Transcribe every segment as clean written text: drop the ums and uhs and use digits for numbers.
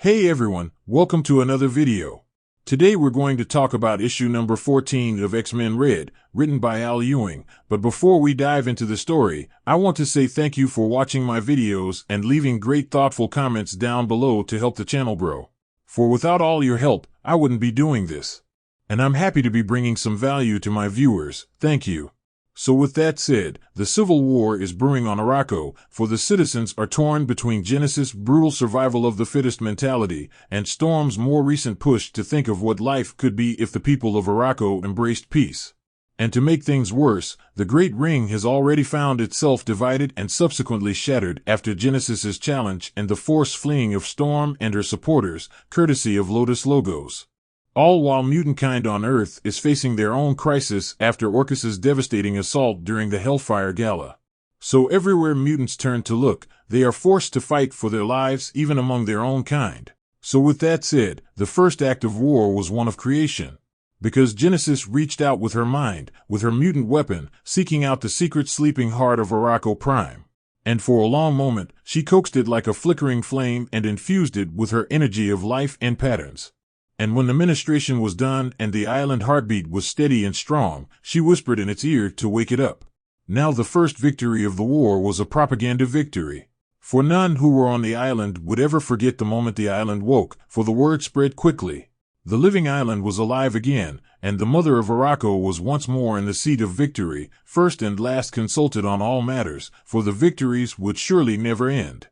Hey everyone, welcome to another video. Today we're going to talk about issue number 14 of X-Men Red, written by Al Ewing, but before we dive into the story, I want to say thank you for watching my videos and leaving great thoughtful comments down below to help the channel grow. For without all your help, I wouldn't be doing this. And I'm happy to be bringing some value to my viewers, thank you. So with that said, the Civil War is brewing on Arakko, for the citizens are torn between Genesis' brutal survival of the fittest mentality, and Storm's more recent push to think of what life could be if the people of Arakko embraced peace. And to make things worse, the Great Ring has already found itself divided and subsequently shattered after Genesis' challenge and the forced fleeing of Storm and her supporters, courtesy of Lotus Logos. All while mutant kind on Earth is facing their own crisis after Orcus's devastating assault during the Hellfire Gala. So everywhere mutants turn to look, they are forced to fight for their lives even among their own kind. So with that said, the first act of war was one of creation. Because Genesis reached out with her mind, with her mutant weapon, seeking out the secret sleeping heart of Arakko Prime. And for a long moment, she coaxed it like a flickering flame and infused it with her energy of life and patterns. And when the ministration was done and the island heartbeat was steady and strong, she whispered in its ear to wake it up. Now the first victory of the war was a propaganda victory. For none who were on the island would ever forget the moment the island woke, for the word spread quickly. The living island was alive again, and the mother of Arakko was once more in the seat of victory, first and last consulted on all matters, for the victories would surely never end.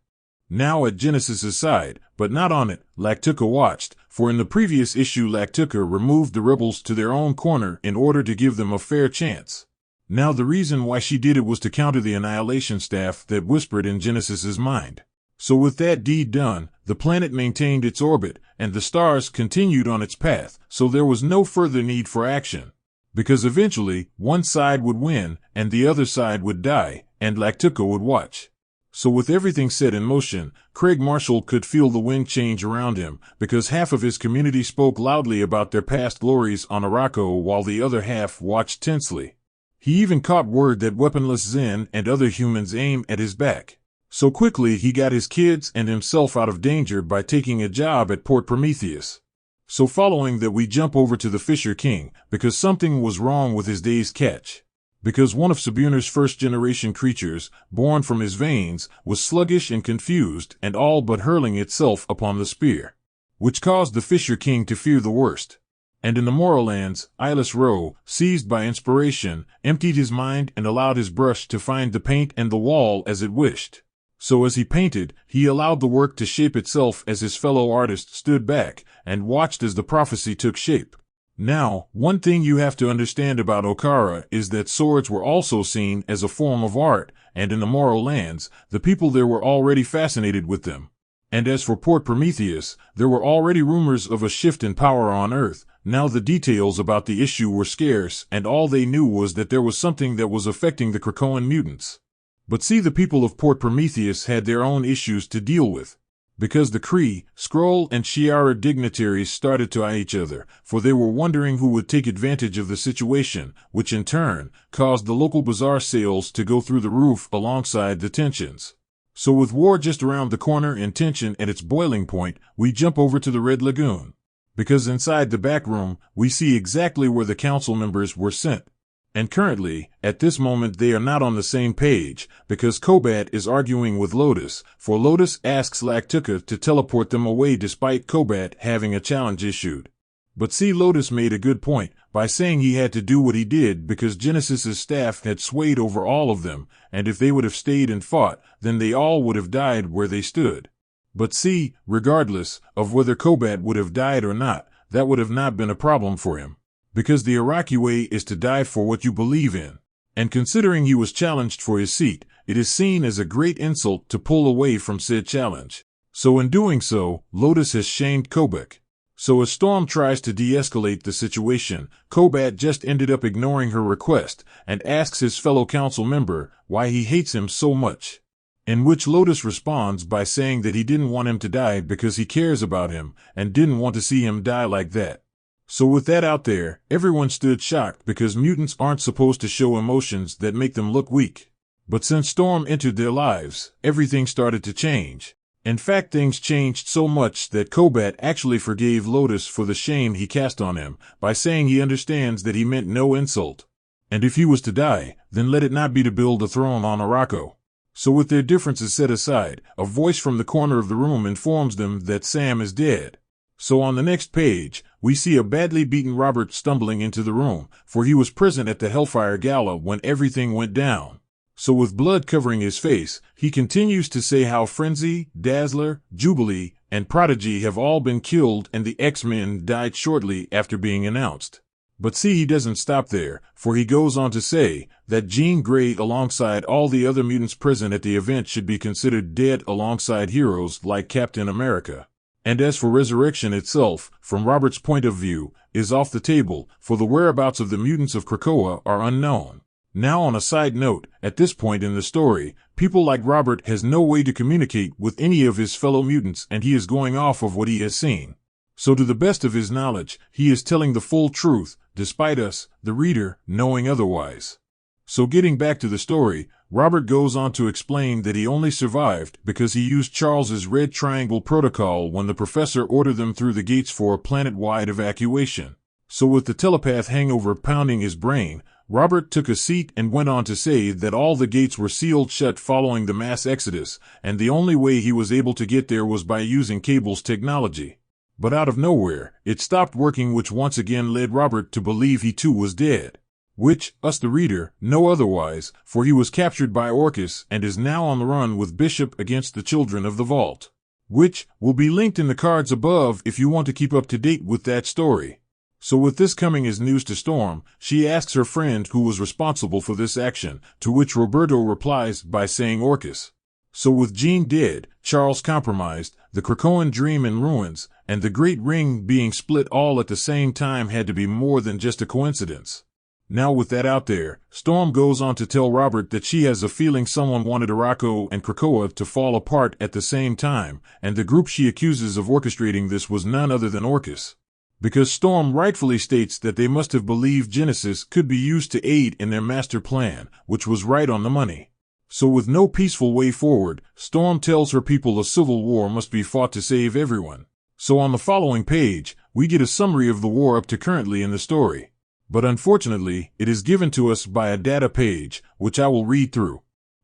Now at Genesis' side, but not on it, Lactuca watched, for in the previous issue Lactuca removed the rebels to their own corner in order to give them a fair chance. Now the reason why she did it was to counter the Annihilation Staff that whispered in Genesis' mind. So with that deed done, the planet maintained its orbit, and the stars continued on its path, so there was no further need for action. Because eventually, one side would win, and the other side would die, and Lactuca would watch. So with everything set in motion, Craig Marshall could feel the wind change around him, because half of his community spoke loudly about their past glories on Arakko while the other half watched tensely. He even caught word that weaponless Zen and other humans aim at his back. So quickly he got his kids and himself out of danger by taking a job at Port Prometheus. So following that we jump over to the Fisher King, because something was wrong with his day's catch. Because one of Sabunar's first-generation creatures, born from his veins, was sluggish and confused and all but hurling itself upon the spear. Which caused the Fisher King to fear the worst. And in the Morrowlands, Eyeless Row, seized by inspiration, emptied his mind and allowed his brush to find the paint and the wall as it wished. So as he painted, he allowed the work to shape itself as his fellow artist stood back and watched as the prophecy took shape. Now, one thing you have to understand about Okara is that swords were also seen as a form of art, and in the Morrowlands, the people there were already fascinated with them. And as for Port Prometheus, there were already rumors of a shift in power on Earth. Now the details about the issue were scarce, and all they knew was that there was something that was affecting the Krakoan mutants. But see, the people of Port Prometheus had their own issues to deal with. Because the Kree, Skrull, and Shi'ara dignitaries started to eye each other, for they were wondering who would take advantage of the situation, which in turn caused the local bazaar sales to go through the roof alongside the tensions. So with war just around the corner and tension at its boiling point, we jump over to the Red Lagoon. Because inside the back room, we see exactly where the council members were sent. And currently, at this moment they are not on the same page, because Kobat is arguing with Lotus, for Lotus asks Lactuca to teleport them away despite Kobat having a challenge issued. But see, Lotus made a good point, by saying he had to do what he did because Genesis' staff had swayed over all of them, and if they would have stayed and fought, then they all would have died where they stood. But see, regardless of whether Kobat would have died or not, that would have not been a problem for him. Because the Iraqi way is to die for what you believe in. And considering he was challenged for his seat, it is seen as a great insult to pull away from said challenge. So in doing so, Lotus has shamed Kobach. So as Storm tries to de-escalate the situation, Kobat just ended up ignoring her request, and asks his fellow council member why he hates him so much. In which Lotus responds by saying that he didn't want him to die because he cares about him, and didn't want to see him die like that. So with that out there, everyone stood shocked because mutants aren't supposed to show emotions that make them look weak. But since Storm entered their lives, everything started to change. In fact, things changed so much that Kobat actually forgave Lotus for the shame he cast on him by saying he understands that he meant no insult. And if he was to die, then let it not be to build a throne on Arakko. So with their differences set aside, a voice from the corner of the room informs them that Sam is dead. So on the next page, we see a badly beaten Robert stumbling into the room, for he was present at the Hellfire Gala when everything went down. So with blood covering his face, he continues to say how Frenzy, Dazzler, Jubilee, and Prodigy have all been killed and the X-Men died shortly after being announced. But see, he doesn't stop there, for he goes on to say that Jean Grey alongside all the other mutants present at the event should be considered dead alongside heroes like Captain America. And as for resurrection itself, from Robert's point of view, is off the table, for the whereabouts of the mutants of Krakoa are unknown. Now on a side note, at this point in the story, people like Robert has no way to communicate with any of his fellow mutants and he is going off of what he has seen. So to the best of his knowledge, he is telling the full truth, despite us, the reader, knowing otherwise. So getting back to the story, Robert goes on to explain that he only survived because he used Charles's Red Triangle protocol when the professor ordered them through the gates for a planet-wide evacuation. So with the telepath hangover pounding his brain, Robert took a seat and went on to say that all the gates were sealed shut following the mass exodus, and the only way he was able to get there was by using Cable's technology. But out of nowhere, it stopped working, which once again led Robert to believe he too was dead. Which, us the reader, know otherwise, for he was captured by Orcus and is now on the run with Bishop against the Children of the Vault. Which will be linked in the cards above if you want to keep up to date with that story. So with this coming as news to Storm, she asks her friend who was responsible for this action, to which Roberto replies by saying Orcus. So with Jean dead, Charles compromised, the Krakoan dream in ruins, and the Great Ring being split all at the same time had to be more than just a coincidence. Now with that out there, Storm goes on to tell Robert that she has a feeling someone wanted Arakko and Krakoa to fall apart at the same time, and the group she accuses of orchestrating this was none other than Orcus. Because Storm rightfully states that they must have believed Genesis could be used to aid in their master plan, which was right on the money. So with no peaceful way forward, Storm tells her people a civil war must be fought to save everyone. So on the following page, we get a summary of the war up to currently in the story. But unfortunately, it is given to us by a data page, which I will read through.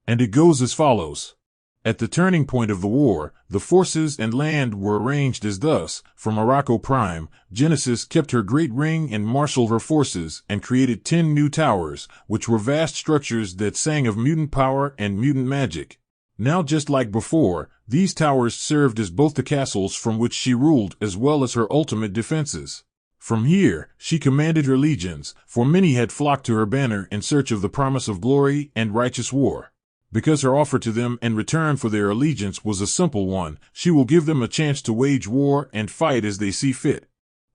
And it goes as follows. At the turning point of the war, the forces and land were arranged as thus. From Arakko Prime, Genesis kept her great ring and marshaled her forces and created 10 new towers, which were vast structures that sang of mutant power and mutant magic. Now just like before, these towers served as both the castles from which she ruled as well as her ultimate defenses. From here, she commanded her legions, for many had flocked to her banner in search of the promise of glory and righteous war. Because her offer to them in return for their allegiance was a simple one, she will give them a chance to wage war and fight as they see fit.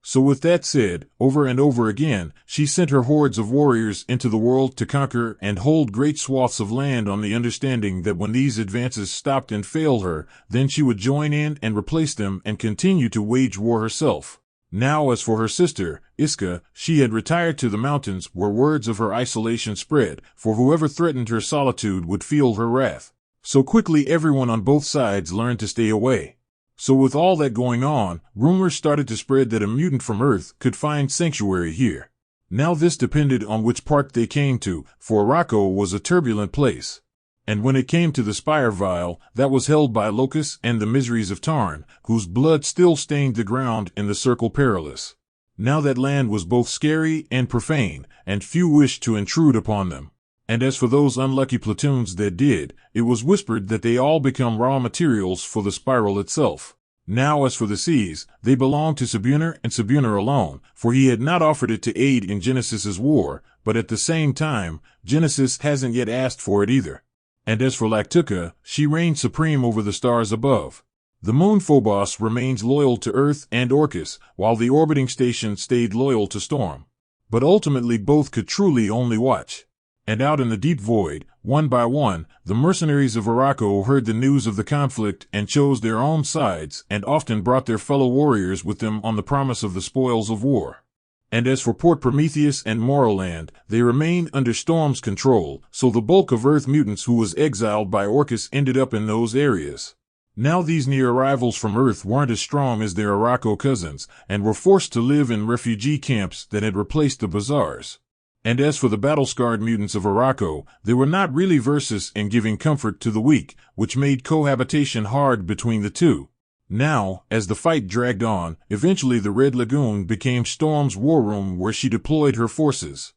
So with that said, over and over again, she sent her hordes of warriors into the world to conquer and hold great swaths of land on the understanding that when these advances stopped and failed her, then she would join in and replace them and continue to wage war herself. Now as for her sister, Isca, she had retired to the mountains where words of her isolation spread, for whoever threatened her solitude would feel her wrath. So quickly everyone on both sides learned to stay away. So with all that going on, rumors started to spread that a mutant from Earth could find sanctuary here. Now this depended on which part they came to, for Arakko was a turbulent place. And when it came to the Spire Vial, that was held by Locus and the Miseries of Tarn, whose blood still stained the ground in the Circle Perilous. Now that land was both scary and profane, and few wished to intrude upon them. And as for those unlucky platoons that did, it was whispered that they all become raw materials for the spiral itself. Now as for the seas, they belonged to Sabuner and Sabuner alone, for he had not offered it to aid in Genesis's war, but at the same time, Genesis hasn't yet asked for it either. And as for Lactuca, she reigns supreme over the stars above. The moon Phobos remains loyal to Earth and Orcus, while the orbiting station stayed loyal to Storm. But ultimately both could truly only watch. And out in the deep void, one by one, the mercenaries of Arakko heard the news of the conflict and chose their own sides and often brought their fellow warriors with them on the promise of the spoils of war. And as for Port Prometheus and Morroland, they remained under Storm's control, so the bulk of Earth mutants who was exiled by Orcus ended up in those areas. Now these near arrivals from Earth weren't as strong as their Arakko cousins, and were forced to live in refugee camps that had replaced the bazaars. And as for the battle-scarred mutants of Arakko, they were not really versed in giving comfort to the weak, which made cohabitation hard between the two. Now, as the fight dragged on, eventually the Red Lagoon became Storm's war room where she deployed her forces.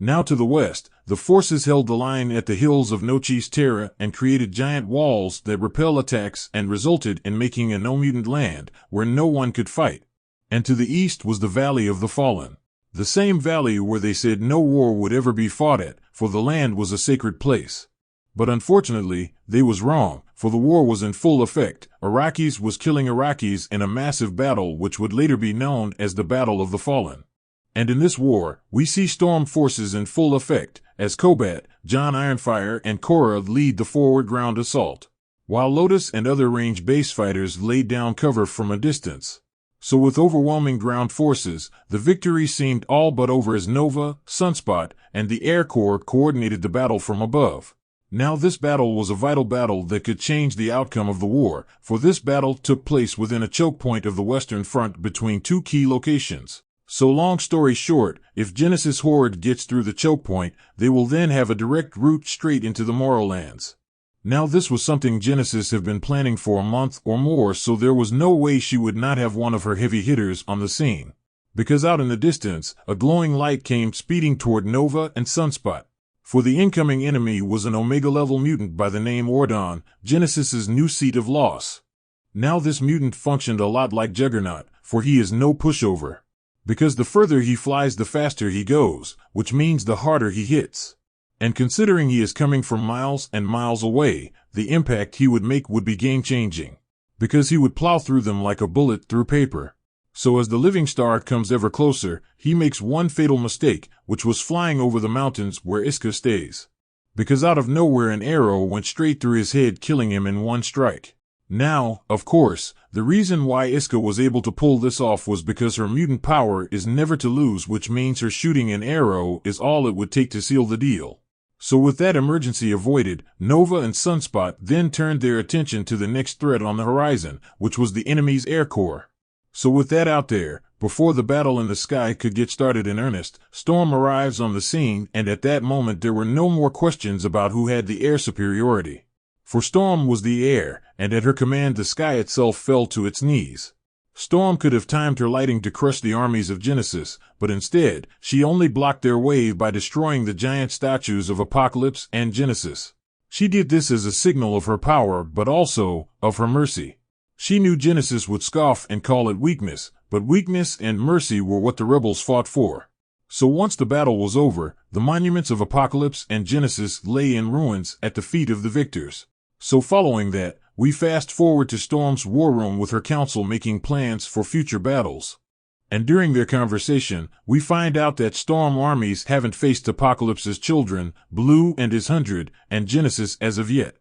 Now to the west, the forces held the line at the hills of Nochi's Terra and created giant walls that repel attacks and resulted in making a no-mutant land where no one could fight. And to the east was the Valley of the Fallen. The same valley where they said no war would ever be fought at, for the land was a sacred place. But unfortunately, they was wrong, for the war was in full effect. Iraqis was killing Iraqis in a massive battle which would later be known as the Battle of the Fallen. And in this war, we see Storm forces in full effect, as Kobat, John Ironfire, and Korra lead the forward ground assault, while Lotus and other range base fighters laid down cover from a distance. So with overwhelming ground forces, the victory seemed all but over as Nova, Sunspot, and the Air Corps coordinated the battle from above. Now this battle was a vital battle that could change the outcome of the war, for this battle took place within a choke point of the Western Front between two key locations. So long story short, if Genesis Horde gets through the choke point, they will then have a direct route straight into the Morrowlands. Now this was something Genesis have been planning for a month or more, so there was no way she would not have one of her heavy hitters on the scene. Because out in the distance, a glowing light came speeding toward Nova and Sunspot. For the incoming enemy was an Omega-level mutant by the name Ordon, Genesis's new seat of loss. Now this mutant functioned a lot like Juggernaut, for he is no pushover. Because the further he flies the faster he goes, which means the harder he hits. And considering he is coming from miles and miles away, the impact he would make would be game-changing. Because he would plow through them like a bullet through paper. So as the living star comes ever closer, he makes one fatal mistake, which was flying over the mountains where Isca stays. Because out of nowhere an arrow went straight through his head, killing him in one strike. Now, of course, the reason why Isca was able to pull this off was because her mutant power is never to lose, which means her shooting an arrow is all it would take to seal the deal. So with that emergency avoided, Nova and Sunspot then turned their attention to the next threat on the horizon, which was the enemy's Air Corps. So with that out there, before the battle in the sky could get started in earnest, Storm arrives on the scene, and at that moment there were no more questions about who had the air superiority. For Storm was the air, and at her command the sky itself fell to its knees. Storm could have timed her lighting to crush the armies of Genesis, but instead, she only blocked their way by destroying the giant statues of Apocalypse and Genesis. She did this as a signal of her power, but also of her mercy. She knew Genesis would scoff and call it weakness, but weakness and mercy were what the rebels fought for. So once the battle was over, the monuments of Apocalypse and Genesis lay in ruins at the feet of the victors. So following that, we fast forward to Storm's war room with her council making plans for future battles. And during their conversation, we find out that Storm armies haven't faced Apocalypse's children, Blue and his 100, and Genesis as of yet.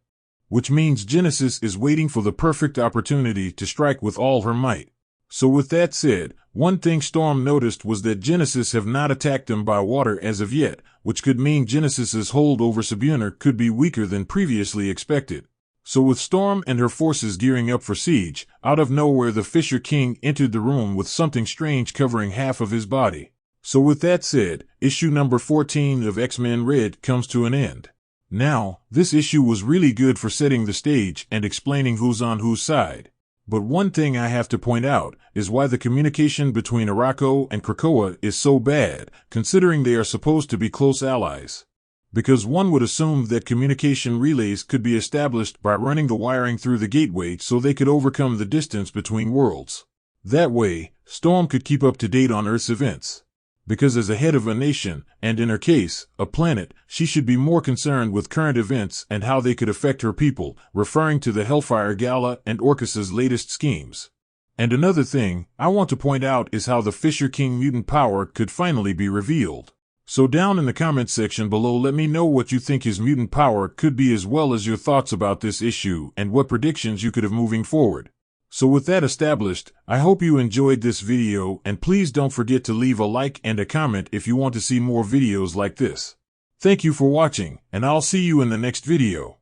Which means Genesis is waiting for the perfect opportunity to strike with all her might. So with that said, one thing Storm noticed was that Genesis have not attacked them by water as of yet, which could mean Genesis's hold over Sabuner could be weaker than previously expected. So with Storm and her forces gearing up for siege, out of nowhere the Fisher King entered the room with something strange covering half of his body. So with that said, issue number 14 of X-Men Red comes to an end. Now, this issue was really good for setting the stage and explaining who's on whose side. But one thing I have to point out is why the communication between Arakko and Krakoa is so bad, considering they are supposed to be close allies. Because one would assume that communication relays could be established by running the wiring through the gateway so they could overcome the distance between worlds. That way, Storm could keep up to date on Earth's events. Because as a head of a nation, and in her case, a planet, she should be more concerned with current events and how they could affect her people, referring to the Hellfire Gala and Orcus's latest schemes. And another thing I want to point out is how the Fisher King mutant power could finally be revealed. So down in the comments section below let me know what you think his mutant power could be, as well as your thoughts about this issue and what predictions you could have moving forward. So with that established, I hope you enjoyed this video, and please don't forget to leave a like and a comment if you want to see more videos like this. Thank you for watching, and I'll see you in the next video.